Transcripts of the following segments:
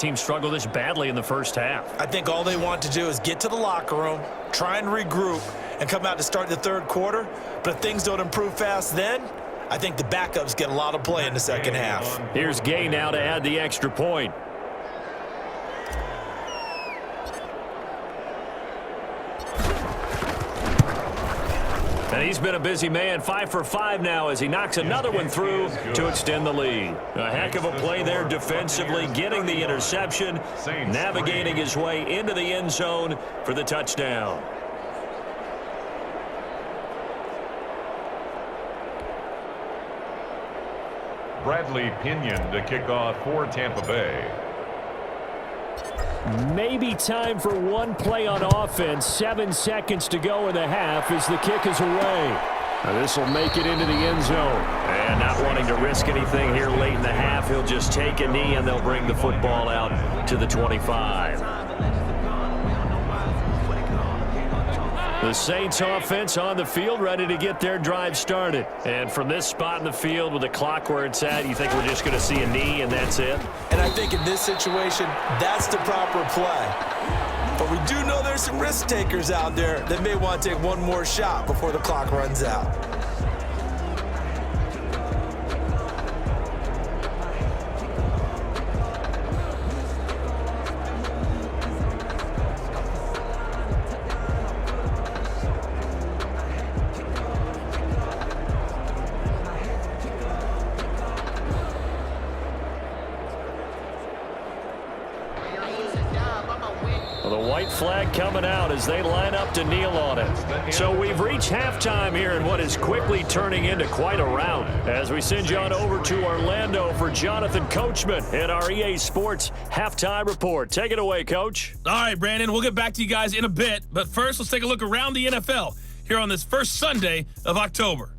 Team struggled this badly in the first half. I think all they want to do is get to the locker room, try and regroup, and come out to start the third quarter. But if things don't improve fast then, I think the backups get a lot of play in the second half. Here's Gay now to add the extra point. And he's been a busy man, 5 for 5 now as he knocks another one through to extend the lead. A heck of a play there defensively, getting the interception, navigating his way into the end zone for the touchdown. Bradley Pinion to kick off for Tampa Bay. Maybe time for one play on offense. 7 seconds to go in the half as the kick is away. This will make it into the end zone. And not wanting to risk anything here late in the half, he'll just take a knee and they'll bring the football out to the 25. The Saints offense on the field, ready to get their drive started. And from this spot in the field with the clock where it's at, you think we're just going to see a knee and that's it? And I think in this situation, that's the proper play. But we do know there's some risk takers out there that may want to take one more shot before the clock runs out. The white flag coming out as they line up to kneel on it. So we've reached halftime here in what is quickly turning into quite a rout. As we send you on over to Orlando for Jonathan Coachman in our EA Sports Halftime Report. Take it away, Coach. All right, Brandon, we'll get back to you guys in a bit. But first, let's take a look around the NFL here on this first Sunday of October.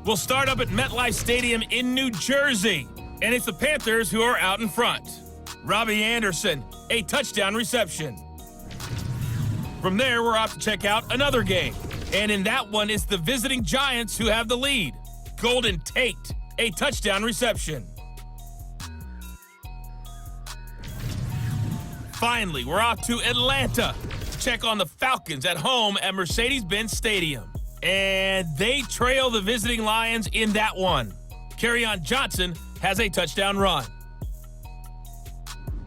We'll start up at MetLife Stadium in New Jersey. And it's the Panthers who are out in front. Robbie Anderson, a touchdown reception. From there, we're off to check out another game. And in that one, it's the visiting Giants who have the lead. Golden Tate, a touchdown reception. Finally, we're off to Atlanta to check on the Falcons at home at Mercedes-Benz Stadium. And they trail the visiting Lions in that one. Kerryon Johnson has a touchdown run.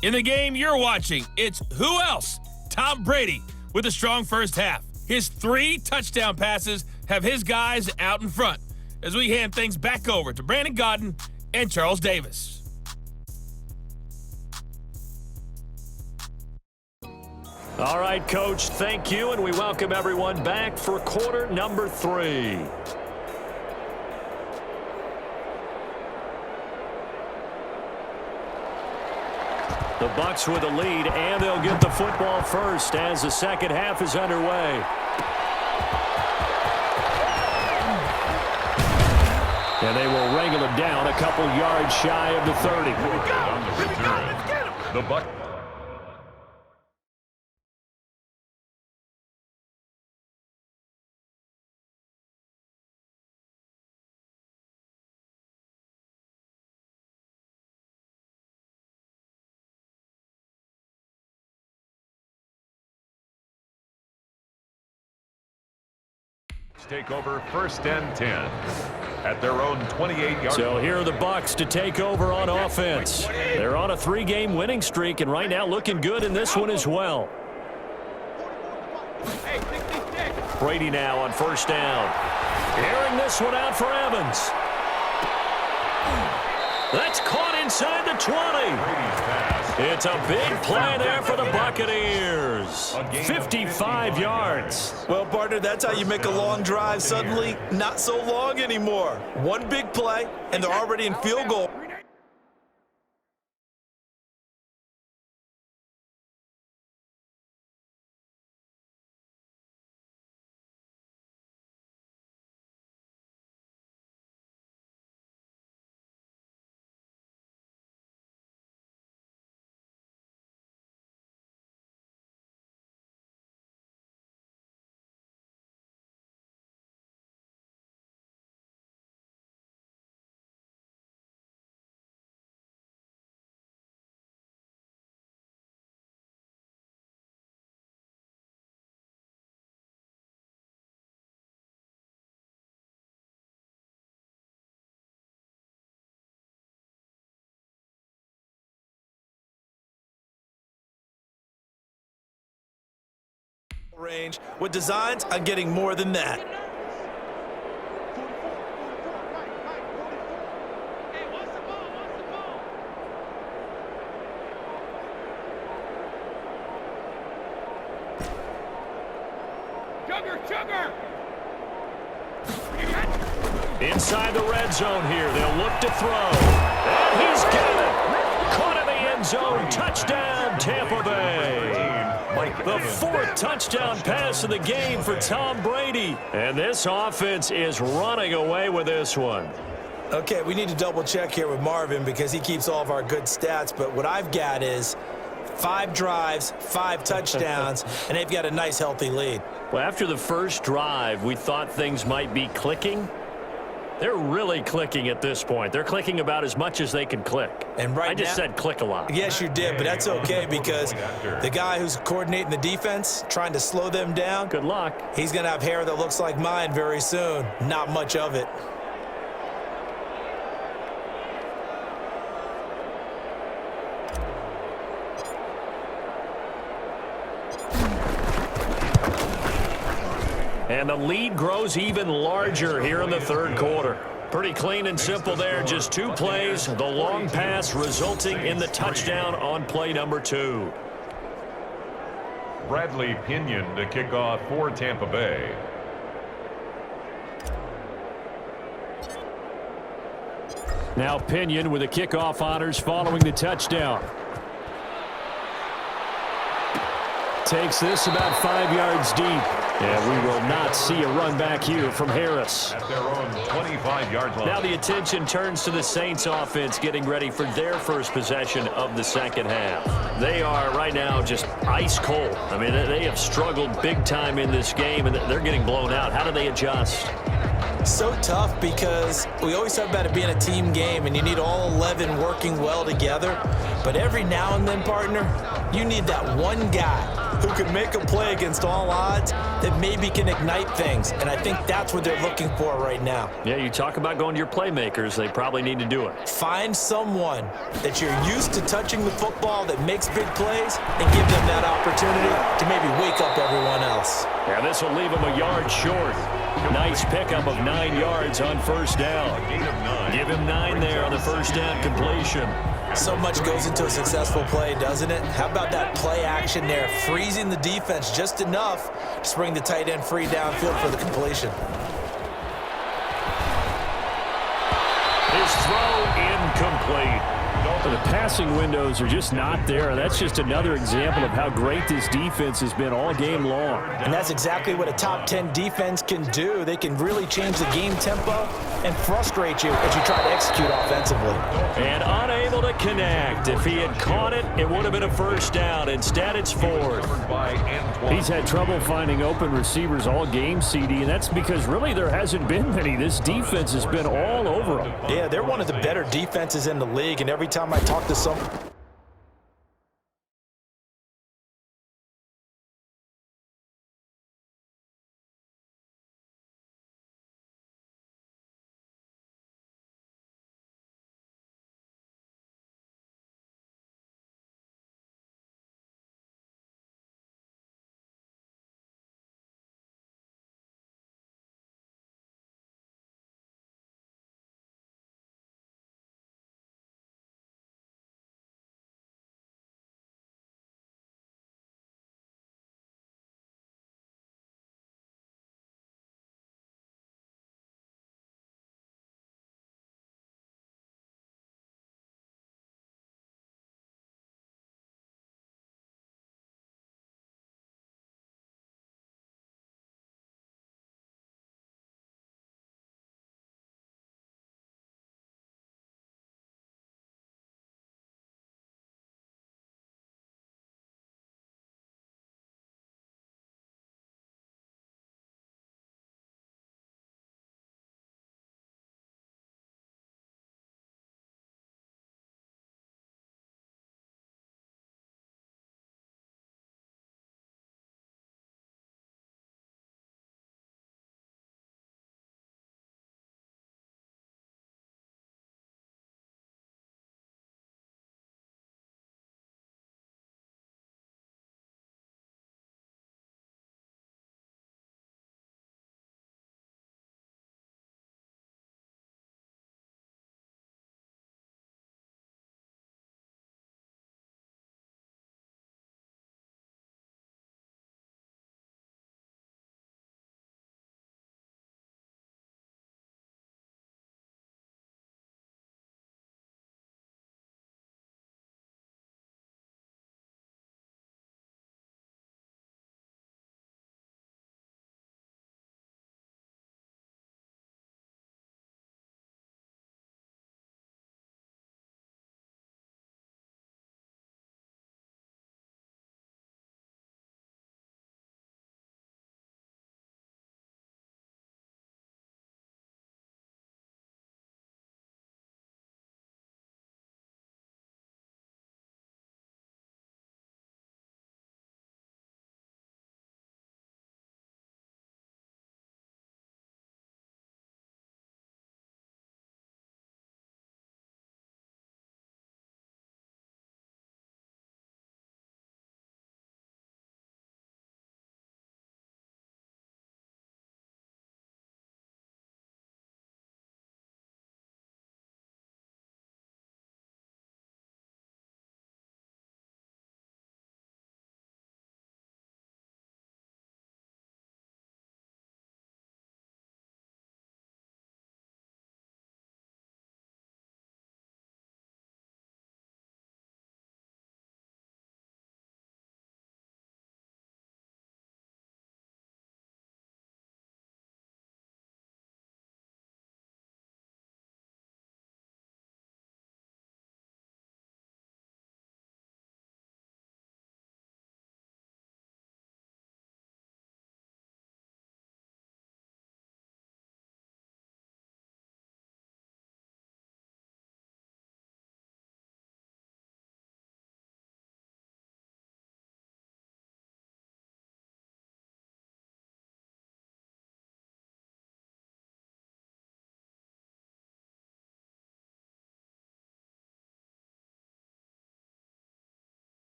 In the game you're watching, it's who else? Tom Brady with a strong first half. His 3 touchdown passes have his guys out in front as we hand things back over to Brandon Godden and Charles Davis. All right, Coach, thank you, and we welcome everyone back for quarter number 3. The Bucs with a lead, and they'll get the football first as the second half is underway. And they will wrangle it down a couple yards shy of the 30. Here we go. The Bucs. Take over 1st and 10 at their own 28-yard. So here are the Bucs to take over on offense. They're on a 3-game winning streak and right now looking good in this one as well. Brady now on 1st down. Airing this one out for Evans. That's caught inside the 20. It's a big play there for the Buccaneers. 55 yards. Well, partner, that's how you make a long drive suddenly not so long anymore. One big play, and they're already in field goal. Range with designs on getting more than that. Inside the red zone here. They'll look to throw. And he's got it. Caught in the end zone. Touchdown, Tampa Bay. The fourth touchdown pass of the game for Tom Brady. And this offense is running away with this one. Okay, we need to double check here with Marvin because he keeps all of our good stats. But what I've got is 5 drives, 5 touchdowns, and they've got a nice, healthy lead. Well, after the first drive, we thought things might be clicking. They're really clicking at this point. They're clicking about as much as they can click. And right I just said click a lot. Yes, you did, but that's okay because the guy who's coordinating the defense, trying to slow them down, good luck. He's going to have hair that looks like mine very soon. Not much of it. And the lead grows even larger here in the third quarter. Pretty clean and simple there. Just 2 plays. The long pass resulting in the touchdown on play number 2. Bradley Pinion to kick off for Tampa Bay. Now Pinion with the kickoff honors following the touchdown. Takes this about 5 yards deep. And we will not see a run back here from Harris. At their own 25-yard line. Now the attention turns to the Saints offense getting ready for their first possession of the second half. They are right now just ice cold. I mean, they have struggled big time in this game, and they're getting blown out. How do they adjust? So tough because we always talk about it being a team game and you need all 11 working well together. But every now and then, partner, you need that one guy who can make a play against all odds that maybe can ignite things. And I think that's what they're looking for right now. Yeah, you talk about going to your playmakers. They probably need to do it. Find someone that you're used to touching the football that makes big plays and give them that opportunity to maybe wake up everyone else. Yeah, this will leave them a yard short. Nice pickup of 9 yards on first down. Give him 9 there on the first down completion. So much goes into a successful play, doesn't it? How about that play action there, freezing the defense just enough to bring the tight end free downfield for the completion. His throw incomplete. The passing windows are just not there. That's just another example of how great this defense has been all game long. And that's exactly what a top 10 defense can do. They can really change the game tempo and frustrate you as you try to execute offensively. And unable to connect. If he had caught it, it would have been a first down. Instead, it's 4th. He's had trouble finding open receivers all game, CD, and that's because really there hasn't been many. This defense has been all over them. Yeah, they're one of the better defenses in the league, and every time I talk to some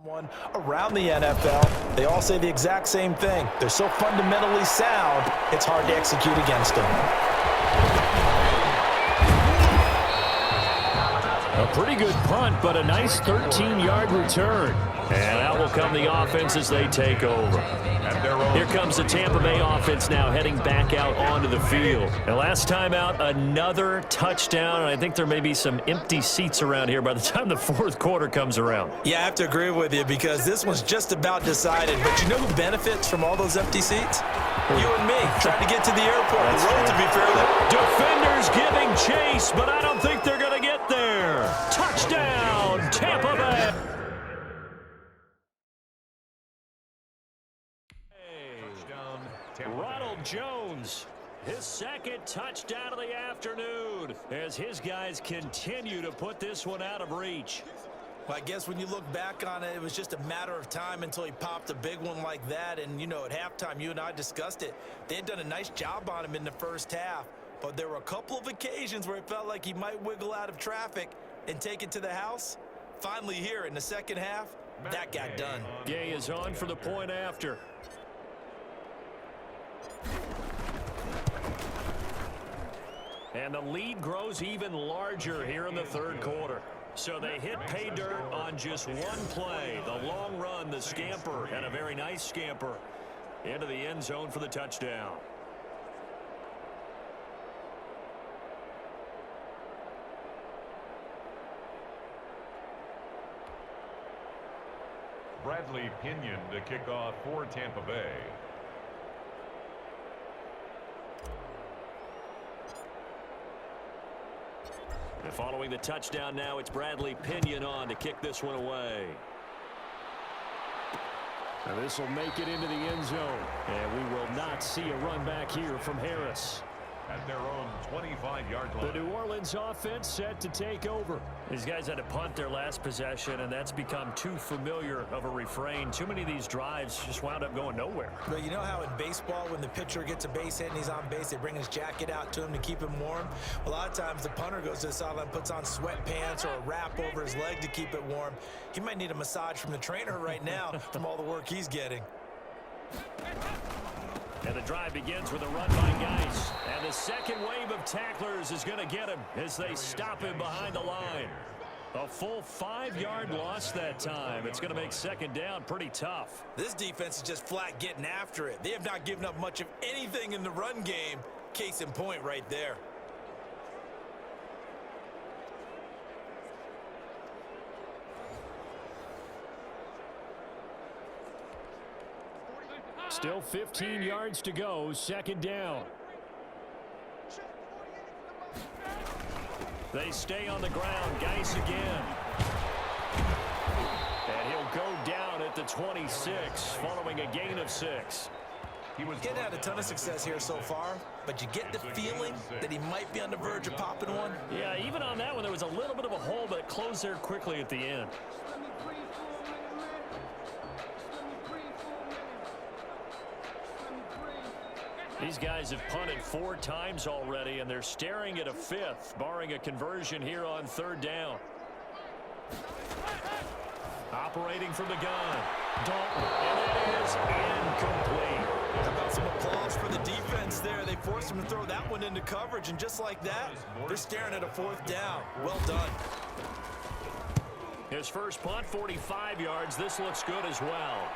One around the NFL, they all say the exact same thing. They're so fundamentally sound, it's hard to execute against them. A pretty good punt, but a nice 13-yard return. And out will come the offense as they take over. Here comes the Tampa Bay offense now heading back out onto the field. And last time out, another touchdown. And I think there may be some empty seats around here by the time the fourth quarter comes around. Yeah, I have to agree with you because this one's just about decided. But you know who benefits from all those empty seats? You and me, trying to get to the airport. The road, to be fair. Defenders giving chase, but I don't think they're going to get there. Touchdown, Tampa Bay. Ronald Jones, his second touchdown of the afternoon as his guys continue to put this one out of reach. Well, I guess when you look back on it, it was just a matter of time until he popped a big one like that. And, you know, at halftime, you and I discussed it. They had done a nice job on him in the first half. But there were a couple of occasions where it felt like he might wiggle out of traffic and take it to the house. Finally here in the second half, that got done. Gay is on for the point after. And the lead grows even larger here in the third quarter. So they hit pay dirt on just one play. The long run, the scamper, and a very nice scamper into the end zone for the touchdown. Bradley Pinion to kick off for Tampa Bay. And following the touchdown now, it's Bradley Pinion on to kick this one away. And this will make it into the end zone. And we will not see a run back here from Harris. At their own 25-yard line. The New Orleans offense set to take over. These guys had to punt their last possession, and that's become too familiar of a refrain. Too many of these drives just wound up going nowhere. But you know how in baseball, when the pitcher gets a base hit and he's on base, they bring his jacket out to him to keep him warm? A lot of times the punter goes to the sideline, puts on sweatpants or a wrap over his leg to keep it warm. He might need a massage from the trainer right now from all the work he's getting. And the drive begins with a run by Geis. And the second wave of tacklers is going to get him as they stop him behind the line. A full 5-yard loss that time. It's going to make second down pretty tough. This defense is just flat getting after it. They have not given up much of anything in the run game. Case in point right there. Still 15 yards to go, second down. They stay on the ground, Geis again. And he'll go down at the 26, following a gain of 6. He was getting had a ton of success here so far, but you get the feeling that he might be on the verge of popping one. Yeah, even on that one, there was a little bit of a hole, but it closed there quickly at the end. These guys have punted 4 times already, and they're staring at a 5th, barring a conversion here on third down. Operating from the gun, Dalton, and it is incomplete. How about some applause for the defense there? They forced him to throw that one into coverage, and just like that, they're staring at a 4th down. Well done. His first punt, 45 yards. This looks good as well.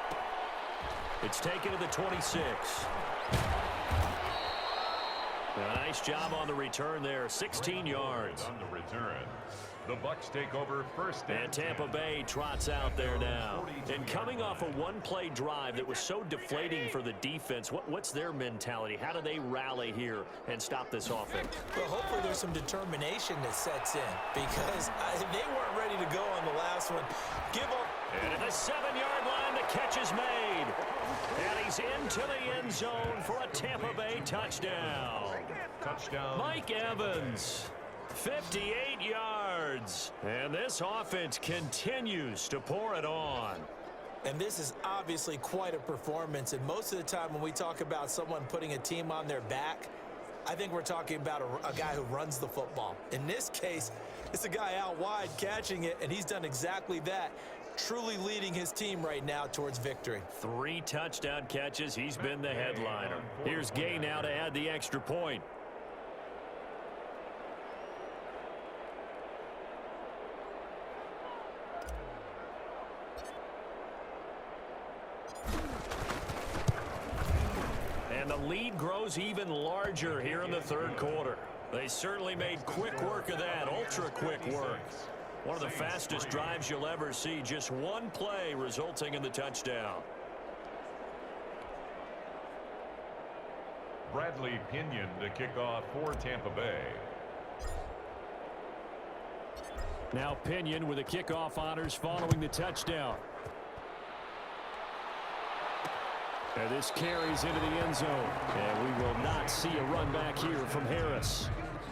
It's taken to the 26. A nice job on the return there, 16 yards. On the return, the Bucks take over first down. And Tampa Bay trots out there now. And coming off a one-play drive that was so deflating for the defense, what's their mentality? How do they rally here and stop this offense? Well, hopefully there's some determination that sets in because they weren't ready to go on the last one. Give up. And at the 7-yard line, the catch is made. And he's into the end zone for a Tampa Bay touchdown. Touchdown. Mike Evans, 58 yards. And this offense continues to pour it on. And this is obviously quite a performance. And most of the time when we talk about someone putting a team on their back, I think we're talking about a guy who runs the football. In this case, it's a guy out wide catching it, and he's done exactly that. truly leading his team right now towards victory. 3 touchdown catches. He's been the headliner. Here's Gay now to add the extra point. And the lead grows even larger here in the third quarter. They certainly made quick work of that, ultra-quick work. One of the fastest drives you'll ever see, just one play resulting in the touchdown. Bradley Pinion to kick off for Tampa Bay. Now Pinion with the kickoff honors following the touchdown. And this carries into the end zone. And we will not see a run back here from Harris.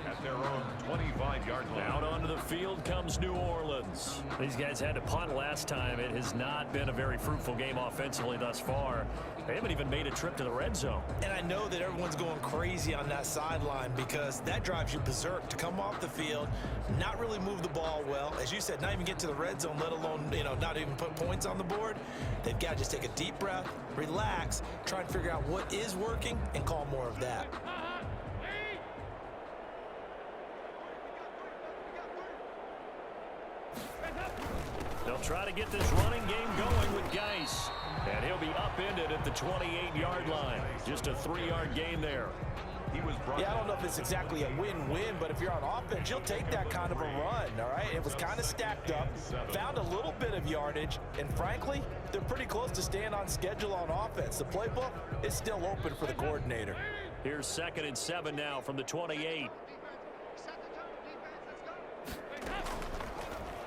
At their own 25-yard line. Out onto the field comes New Orleans. These guys had to punt last time. It has not been a very fruitful game offensively thus far. They haven't even made a trip to the red zone. And I know that everyone's going crazy on that sideline because that drives you berserk to come off the field, not really move the ball well. As you said, not even get to the red zone, let alone, not even put points on the board. They've got to just take a deep breath, relax, try and figure out what is working and call more of that. They'll try to get this running game going with Geis. And he'll be upended at the 28-yard line. Just a 3-yard gain there. Yeah, I don't know if it's exactly a win-win, but if you're on offense, you'll take that kind of a run, all right? It was kind of stacked up, found a little bit of yardage, and frankly, they're pretty close to staying on schedule on offense. The playbook is still open for the coordinator. Here's 2nd and 7 now from the 28.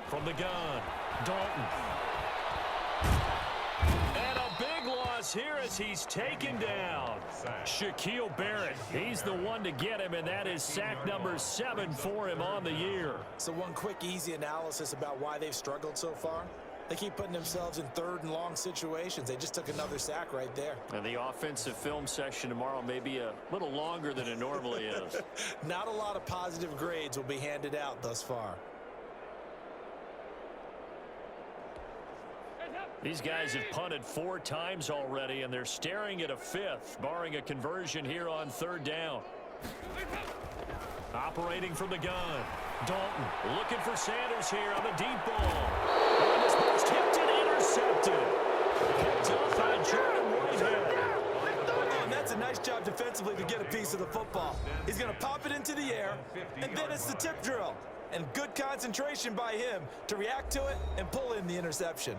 From the gun, Dalton. And a big loss here as he's taken down. Shaquille Barrett, he's the one to get him, and that is sack number 7 for him on the year. So one quick, easy analysis about why they've struggled so far. They keep putting themselves in 3rd and long situations. They just took another sack right there. And the offensive film session tomorrow may be a little longer than it normally is. Not a lot of positive grades will be handed out thus far. These guys have punted 4 times already, and they're staring at a 5th, barring a conversion here on 3rd down. Operating from the gun, Dalton looking for Sanders here on the deep ball. And this ball's tipped and intercepted. Picked up by Jordan Whitehead. Oh, and that's a nice job defensively to get a piece of the football. He's going to pop it into the air, and then it's the tip drill. And good concentration by him to react to it and pull in the interception.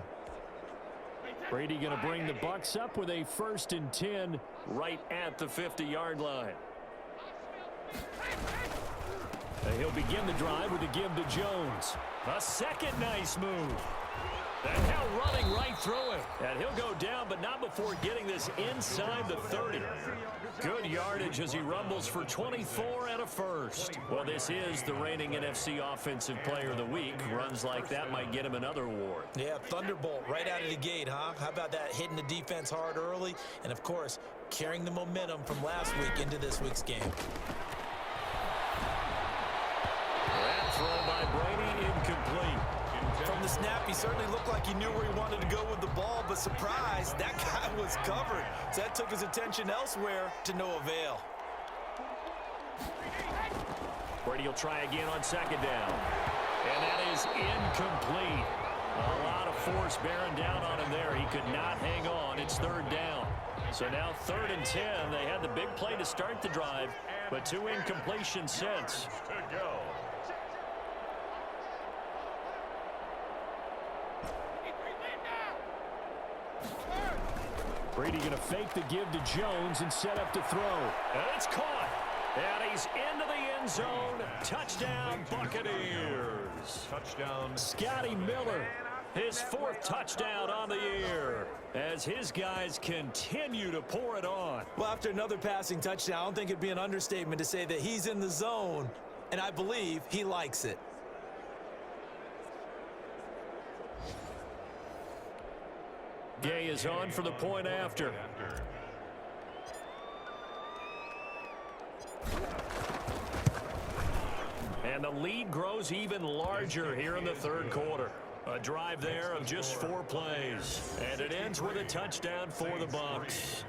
Brady going to bring the Bucs up with a 1st and 10 right at the 50-yard line. And he'll begin the drive with a give to Jones. A second nice move. And now running right through it. And he'll go down, but not before getting this inside the 30. Good yardage as he rumbles for 24 and a 1st. Well, this is the reigning NFC Offensive Player of the Week. Runs like that might get him another award. Yeah, thunderbolt right out of the gate, huh? How about that, hitting the defense hard early? And, of course, carrying the momentum from last week into this week's game. That throw by Brady incomplete. From the snap, he certainly looked like he knew where he wanted to go with the ball, but surprise, that guy was covered. So that took his attention elsewhere to no avail. Brady will try again on 2nd down. And that is incomplete. A lot of force bearing down on him there. He could not hang on. It's 3rd down. So now 3rd and 10. They had the big play to start the drive, but 2 incompletions since. To go. Brady going to fake the give to Jones and set up to throw. And it's caught. And he's into the end zone. Touchdown, Buccaneers. Touchdown. Scotty Miller, his 4th touchdown on the year as his guys continue to pour it on. Well, after another passing touchdown, I don't think it'd be an understatement to say that he's in the zone, and I believe he likes it. Gay is on for the point after. And the lead grows even larger here in the 3rd quarter. A drive there of just 4 plays. And it ends with a touchdown for the Bucs.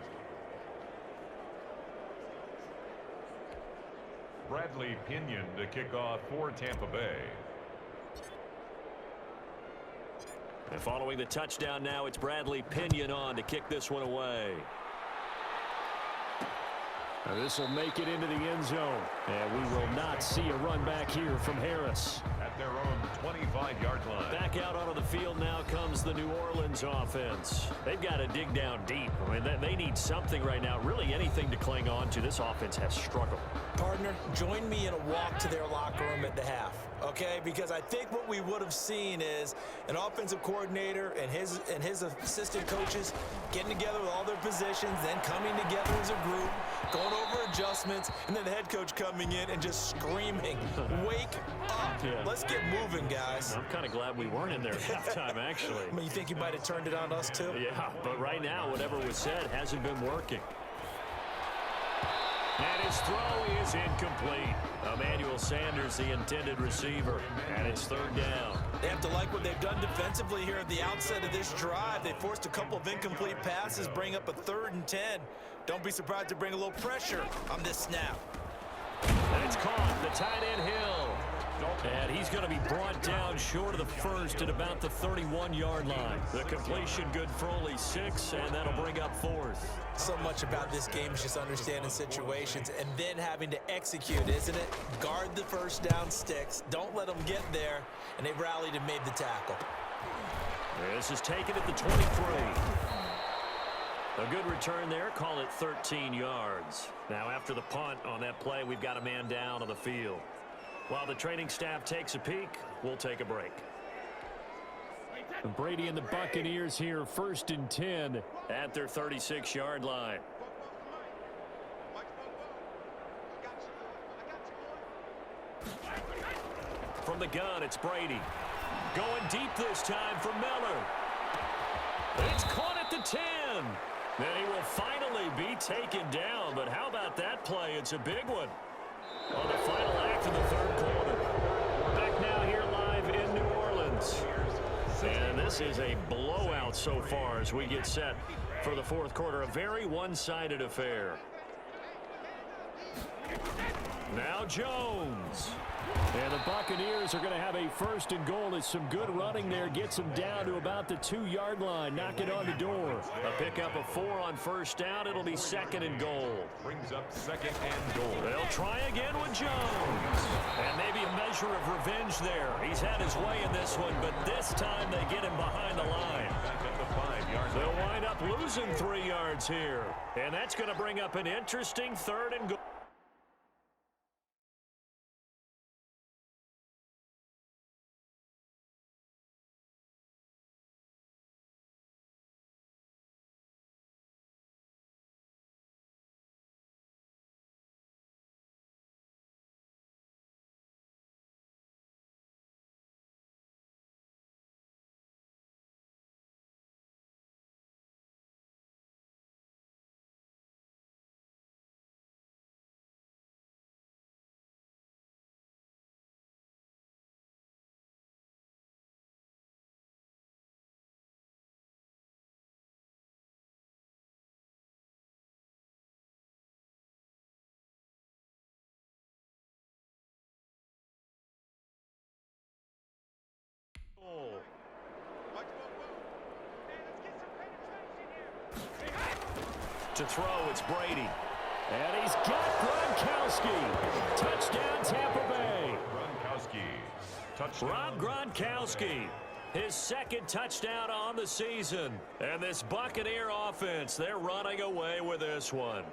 Bradley Pinion to kick off for Tampa Bay. And following the touchdown now, it's Bradley Pinion on to kick this one away. This will make it into the end zone. And we will not see a run back here from Harris. At their own 25-yard line. Back out onto the field now comes the New Orleans offense. They've got to dig down deep. I mean, they need something right now, really anything to cling on to. This offense has struggled. Partner, join me in a walk to their locker room at the half, okay? Because I think what we would have seen is an offensive coordinator and his assistant coaches getting together with all their positions, then coming together as a group, going over adjustments, and then the head coach coming in and just screaming, wake up. Yeah. Let's get moving, guys. I'm kind of glad we weren't in there at halftime, actually. I mean, you think you might have turned it on us, too? Yeah, but right now, whatever was said hasn't been working. And his throw is incomplete. Emmanuel Sanders, the intended receiver, and it's 3rd down. They have to like what they've done defensively here at the outset of this drive. They forced a couple of incomplete passes, bring up a 3rd and 10. Don't be surprised to bring a little pressure on this snap. And it's caught. The tight end Hill. And he's going to be brought down short of the first at about the 31-yard line. The completion good for only 6, and that'll bring up 4th. So much about this game is just understanding situations and then having to execute, isn't it? Guard the first down sticks. Don't let them get there. And they rallied and made the tackle. This is taken at the 23. A good return there. Call it 13 yards. Now after the punt on that play, we've got a man down on the field. While the training staff takes a peek, we'll take a break. Brady and the Buccaneers here, 1st and 10 at their 36-yard line. From the gun, it's Brady. Going deep this time for Miller. It's caught at the 10. Then he will finally be taken down, but how about that play? It's a big one. On the final act of the 3rd quarter. Back now here live in New Orleans. And this is a blowout so far as we get set for the 4th quarter. A very one-sided affair. Now Jones. And the Buccaneers are going to have a 1st and goal. It's some good running there. Gets them down to about the 2-yard line. Knock it on the door. A pickup of 4 on 1st down. It'll be 2nd and goal. Brings up 2nd and goal. They'll try again with Jones. And maybe a measure of revenge there. He's had his way in this one, but this time they get him behind the line. Back at the 5-yard line. They'll wind up losing 3 yards here. And that's going to bring up an interesting 3rd and goal. To throw, it's Brady. And he's got Gronkowski. Touchdown, Tampa Bay. Gronkowski. Touchdown. Rob Gronkowski. His 2nd touchdown on the season. And this Buccaneer offense, they're running away with this one.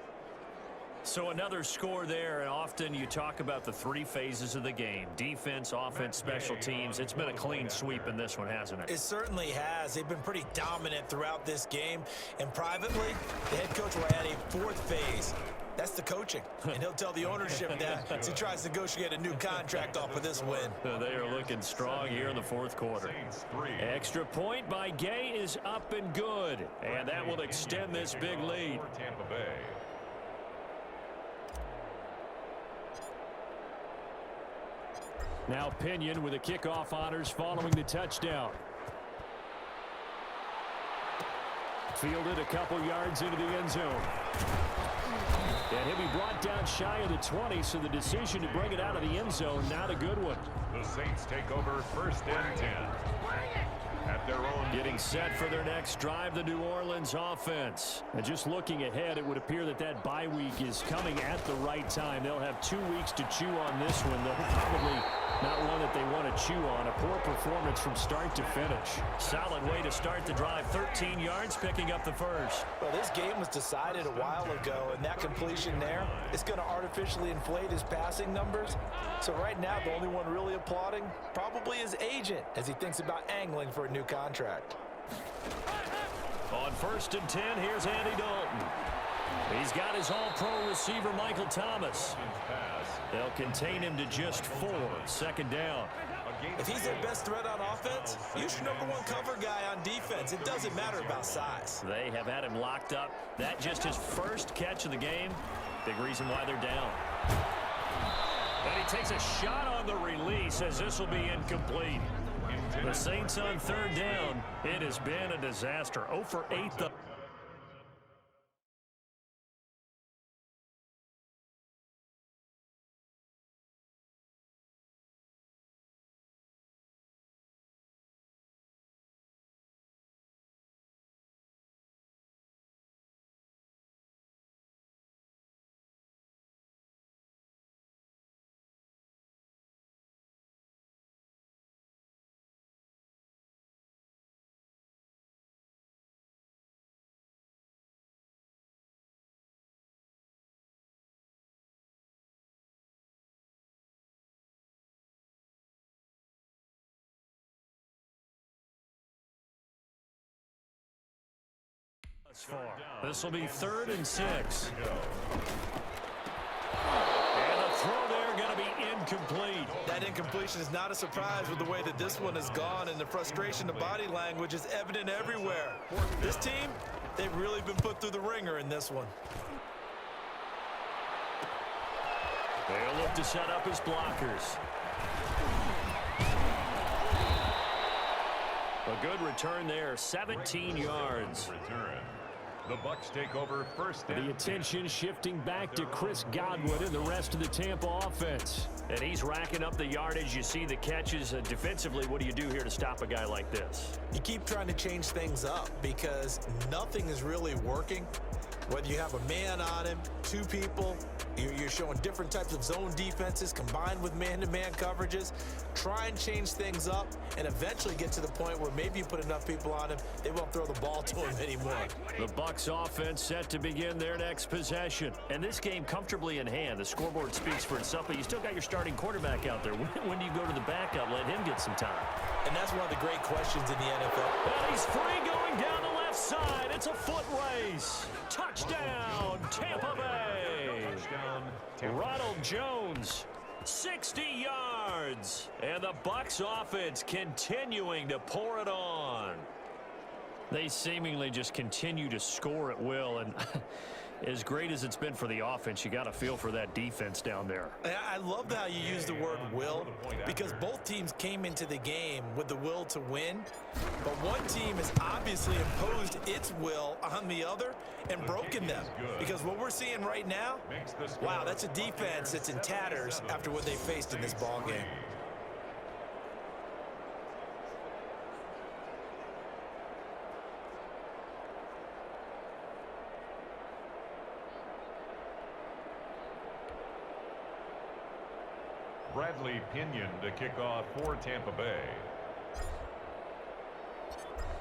So another score there, and often you talk about the 3 phases of the game. Defense, offense, special teams. It's been a clean sweep in this one, hasn't it? It certainly has. They've been pretty dominant throughout this game. And privately, the head coach will add a 4th phase. That's the coaching. And he'll tell the ownership that as he tries to negotiate a new contract off of this win. They are looking strong here in the 4th quarter. Extra point by Gay is up and good. And that will extend this big lead. Tampa Bay. Now Pinion with the kickoff honors following the touchdown. Fielded a couple yards into the end zone. And he'll be brought down shy of the 20, so the decision to bring it out of the end zone, not a good one. The Saints take over 1st and 10. At their own. Getting set for their next drive, the New Orleans offense. And just looking ahead, it would appear that that bye week is coming at the right time. They'll have 2 weeks to chew on this one. They'll probably not one that they want to chew on. A poor performance from start to finish. Solid way to start the drive. 13 yards, picking up the first. Well, this game was decided a while ago, and that completion there is going to artificially inflate his passing numbers. So right now, the only one really applauding probably his agent as he thinks about angling for a new contract. On 1st and 10, here's Andy Dalton. He's got his all-pro receiver, Michael Thomas. They'll contain him to just 4. 2nd down. If he's their best threat on offense, use your #1 cover guy on defense. It doesn't matter about size. They have had him locked up. That just his first catch of the game. Big reason why they're down. And he takes a shot on the release as this will be incomplete. The Saints on 3rd down. It has been a disaster. 0 for 8. This will be 3rd and 6. And the throw there going to be incomplete. That incompletion is not a surprise with the way that this one has gone, and the frustration of body language is evident everywhere. This team, they've really been put through the ringer in this one. They'll look to set up his blockers. A good return there, 17 yards. The Bucs take over 1st and 10. The attention shifting back to Chris Godwin and the rest of the Tampa offense. And he's racking up the yardage. You see the catches. Defensively, what do you do here to stop a guy like this? You keep trying to change things up because nothing is really working. Whether you have a man on him, 2 people, you're showing different types of zone defenses combined with man-to-man coverages. Try and change things up and eventually get to the point where maybe you put enough people on him, they won't throw the ball to him anymore. The Bucs offense set to begin their next possession. And this game comfortably in hand. The scoreboard speaks for itself, but you still got your starting quarterback out there. When do you go to the backup? Let him get some time. And that's one of the great questions in the NFL. And he's free going down the left side. It's a foot race. Touchdown, Tampa Bay. Touchdown, Ronald Jones, 60 yards. And the Bucs offense continuing to pour it on. They seemingly just continue to score at will. And as great as it's been for the offense, you got to feel for that defense down there. I love how you use the word will, because both teams came into the game with the will to win, but one team has obviously imposed its will on the other and broken them. Because what we're seeing right now, wow, that's a defense that's in tatters after what they faced in this ball game. Bradley Pinion to kick off for Tampa Bay.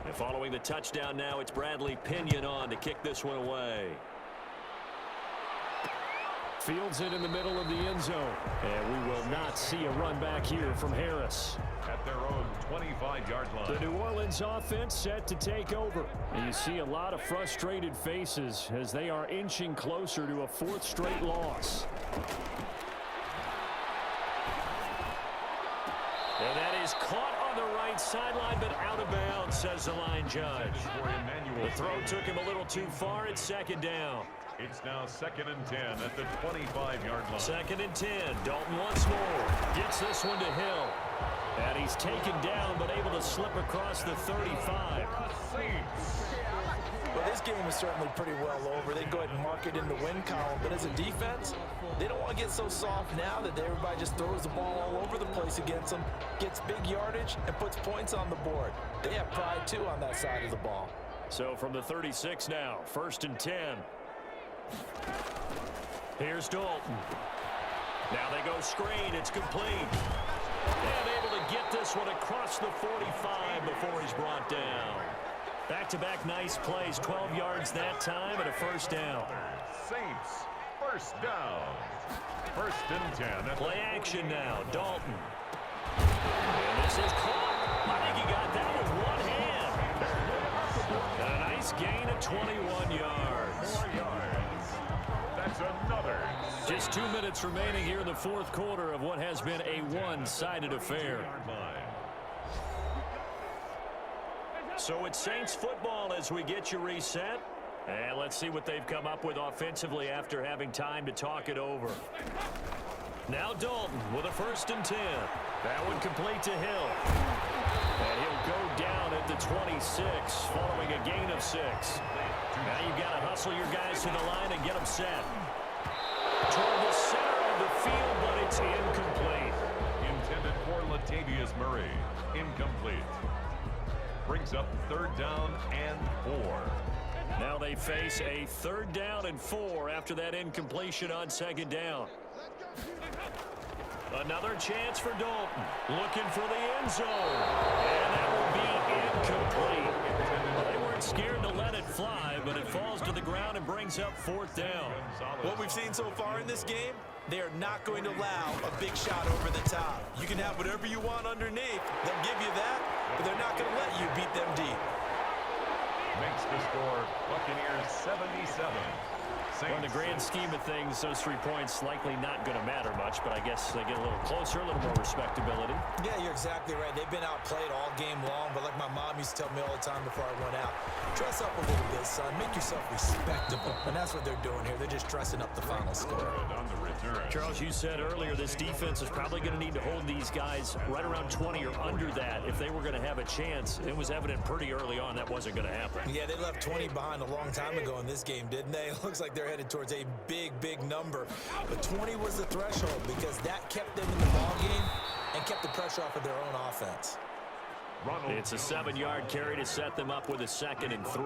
And following the touchdown now, it's Bradley Pinion on to kick this one away. Fields it in the middle of the end zone. And we will not see a run back here from Harris. At their own 25-yard line. The New Orleans offense set to take over. And you see a lot of frustrated faces as they are inching closer to a 4th straight loss. And that is caught on the right sideline, but out of bounds, says the line judge. The throw took him a little too far. It's 2nd down. It's now 2nd and 10 at the 25-yard line. 2nd and 10. Dalton once more. Gets this one to Hill. And he's taken down, but able to slip across the 35. Well, this game is certainly pretty well over. They go ahead and mark it in the win column. But as a defense, they don't want to get so soft now that everybody just throws the ball all over the place against them, gets big yardage, and puts points on the board. They have pride, too, on that side of the ball. So from the 36 now, 1st and 10. Here's Dalton. Now they go screen. It's complete. And able to get this one across the 45 before he's brought down. Back-to-back nice plays, 12 yards that time and a first down. Saints, first down. 1st and 10. Play action now, Dalton. And this is caught. I think he got that with one hand. And a nice gain of 21 yards. 4 yards. That's another. Just 2 minutes remaining here in the 4th quarter of what has been a one-sided affair. So it's Saints football as we get you reset. And let's see what they've come up with offensively after having time to talk it over. Now Dalton with a 1st and 10. That one complete to Hill. And he'll go down at the 26 following a gain of 6. Now you've got to hustle your guys to the line and get them set. Toward the center of the field, but it's incomplete. Intended for Latavius Murray. Incomplete. Brings up 3rd down and 4. Now they face a 3rd down and 4 after that incompletion on 2nd down. Another chance for Dalton. Looking for the end zone. And that will be incomplete. Well, they weren't scared to let it fly, but it falls to the ground and brings up 4th down. What we've seen so far in this game, they are not going to allow a big shot over the top. You can have whatever you want underneath. They'll give you that, but they're not going to let you beat them deep. Makes the score Buccaneers 77. Well, in the grand scheme of things, those 3 points likely not going to matter much, but I guess they get a little closer, a little more respectability. Yeah, you're exactly right. They've been outplayed all game long, but like my mom used to tell me all the time before I went out, dress up a little bit, son. Make yourself respectable. And that's what they're doing here. They're just dressing up the final score. On the return. Charles, you said earlier this defense is probably going to need to hold these guys right around 20 or under that if they were going to have a chance. It was evident pretty early on that wasn't going to happen. Yeah, they left 20 behind a long time ago in this game, didn't they? It looks like they're headed towards a big number. But 20 was the threshold because that kept them in the ball game and kept the pressure off of their own offense. It's a 7-yard carry to set them up with a 2nd and 3.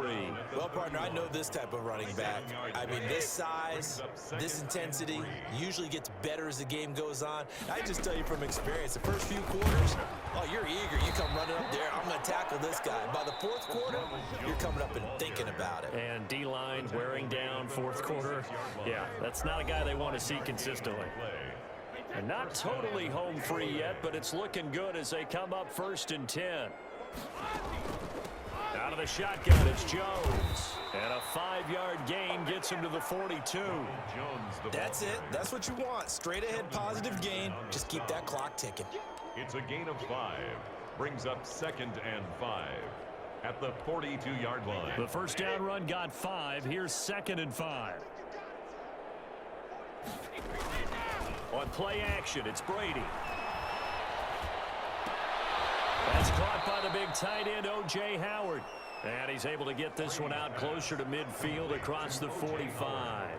Well, partner, I know this type of running back. I mean, this size, this intensity usually gets better as the game goes on. I just tell you from experience, the first few quarters, oh, you're eager. You come running up there, I'm going to tackle this guy. By the 4th quarter, you're coming up and thinking about it. And D-line wearing down 4th quarter. Yeah, that's not a guy they want to see consistently. And not totally home free yet, but it's looking good as they come up 1st and 10. Out of the shotgun, it's Jones. And a 5-yard gain gets him to the 42. That's it. That's what you want. Straight ahead positive gain. Just keep that clock ticking. It's a gain of 5. Brings up 2nd and 5 at the 42-yard line. The first down run got 5. Here's 2nd and 5. On play action, it's Brady. That's caught by the big tight end, O.J. Howard. And he's able to get this one out closer to midfield across the 45.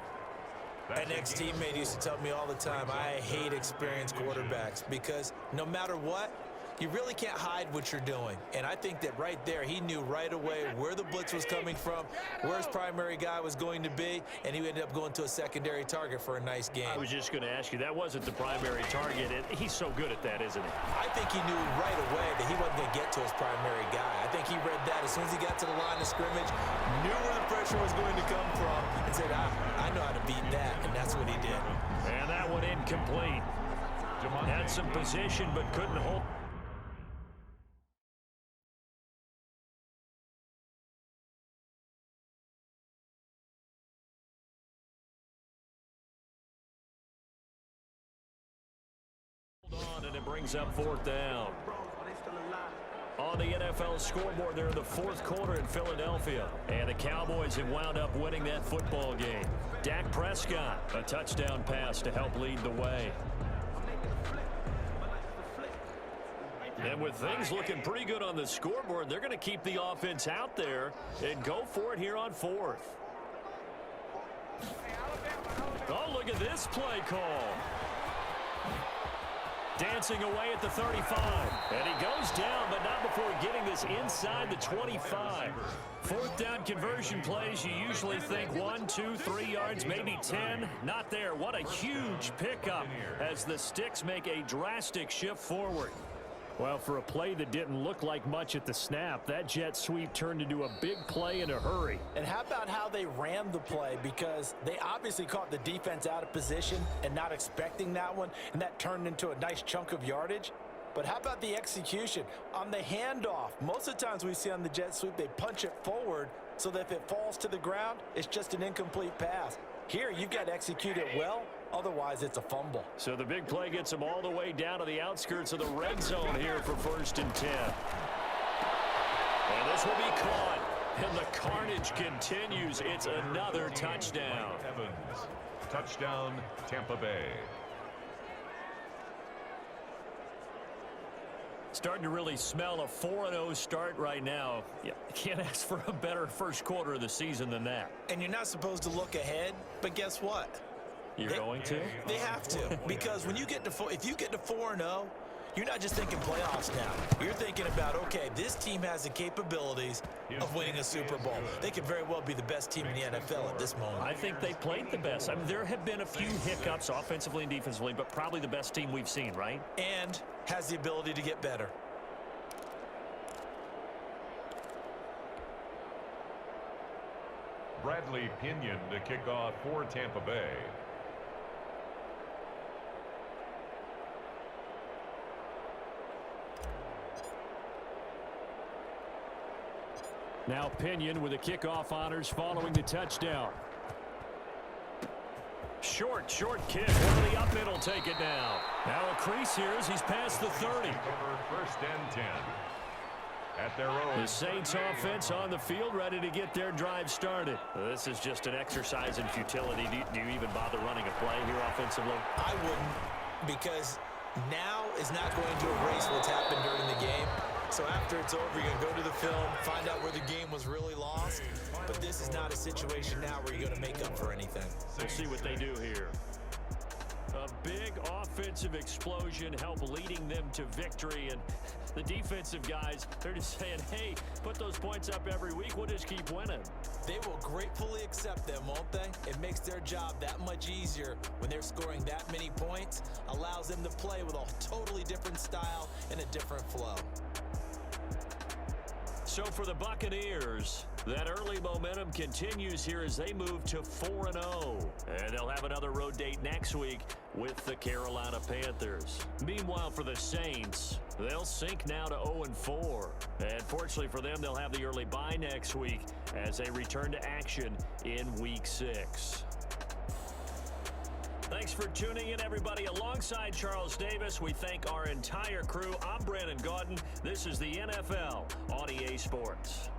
An ex-teammate used to tell me all the time, I hate experienced quarterbacks because no matter what, you really can't hide what you're doing. And I think that right there, he knew right away where the blitz was coming from, where his primary guy was going to be, and he ended up going to a secondary target for a nice game. I was just going to ask you, that wasn't the primary target. He's so good at that, isn't he? I think he knew right away that he wasn't going to get to his primary guy. I think he read that as soon as he got to the line of scrimmage, knew where the pressure was going to come from, and said, I know how to beat that, and that's what he did. And that one incomplete. Had some position, but couldn't hold. And it brings up 4th down. On the NFL scoreboard, they're in the 4th quarter in Philadelphia. And the Cowboys have wound up winning that football game. Dak Prescott, a touchdown pass to help lead the way. And with things looking pretty good on the scoreboard, they're going to keep the offense out there and go for it here on 4th. Oh, look at this play call. Dancing away at the 35. And he goes down, but not before getting this inside the 25. 4th down conversion plays, you usually think 1, 2, 3 yards, maybe 10. Not there. What a huge pickup as the Sticks make a drastic shift forward. Well, for a play that didn't look like much at the snap, that jet sweep turned into a big play in a hurry. And how about how they ran the play? Because they obviously caught the defense out of position and not expecting that one, and that turned into a nice chunk of yardage. But how about the execution? On the handoff, most of the times we see on the jet sweep, they punch it forward so that if it falls to the ground, it's just an incomplete pass. Here, you've got to execute it well. Otherwise, it's a fumble. So the big play gets them all the way down to the outskirts of the red zone here for 1st and 10. And this will be caught. And the carnage continues. It's another touchdown. Evans. Touchdown, Tampa Bay. Starting to really smell a 4-0 start right now. Yeah, can't ask for a better first quarter of the season than that. And you're not supposed to look ahead, but guess what? You're going to? They have to, because when you get to if you get to 4-0, you're not just thinking playoffs now. You're thinking about, okay, this team has the capabilities of winning a Super Bowl. They could very well be the best team in the NFL at this moment. I think they played the best. I mean, there have been a few hiccups offensively and defensively, but probably the best team we've seen, right? And has the ability to get better. Bradley Pinion to kick off for Tampa Bay. Now Pinion with the kickoff honors following the touchdown. Short kick. Over the up middle, take it down. Now a crease here as he's past the 30. 1st and 10. At their own. The Saints offense on the field, ready to get their drive started. This is just an exercise in futility. Do you even bother running a play here offensively? I wouldn't, because now is not going to erase what's happened during the game. So after it's over, you're going to go to the film, find out where the game was really lost. But this is not a situation now where you're going to make up for anything. We'll see what they do here. A big offensive explosion help leading them to victory. And the defensive guys, they're just saying, hey, put those points up every week. We'll just keep winning. They will gratefully accept them, won't they? It makes their job that much easier when they're scoring that many points. Allows them to play with a totally different style and a different flow. So for the Buccaneers, that early momentum continues here as they move to 4-0. And they'll have another road date next week with the Carolina Panthers. Meanwhile, for the Saints, they'll sink now to 0-4. And fortunately for them, they'll have the early bye next week as they return to action in Week 6. Thanks for tuning in, everybody. Alongside Charles Davis, we thank our entire crew. I'm Brandon Gaudin. This is the NFL on EA Sports.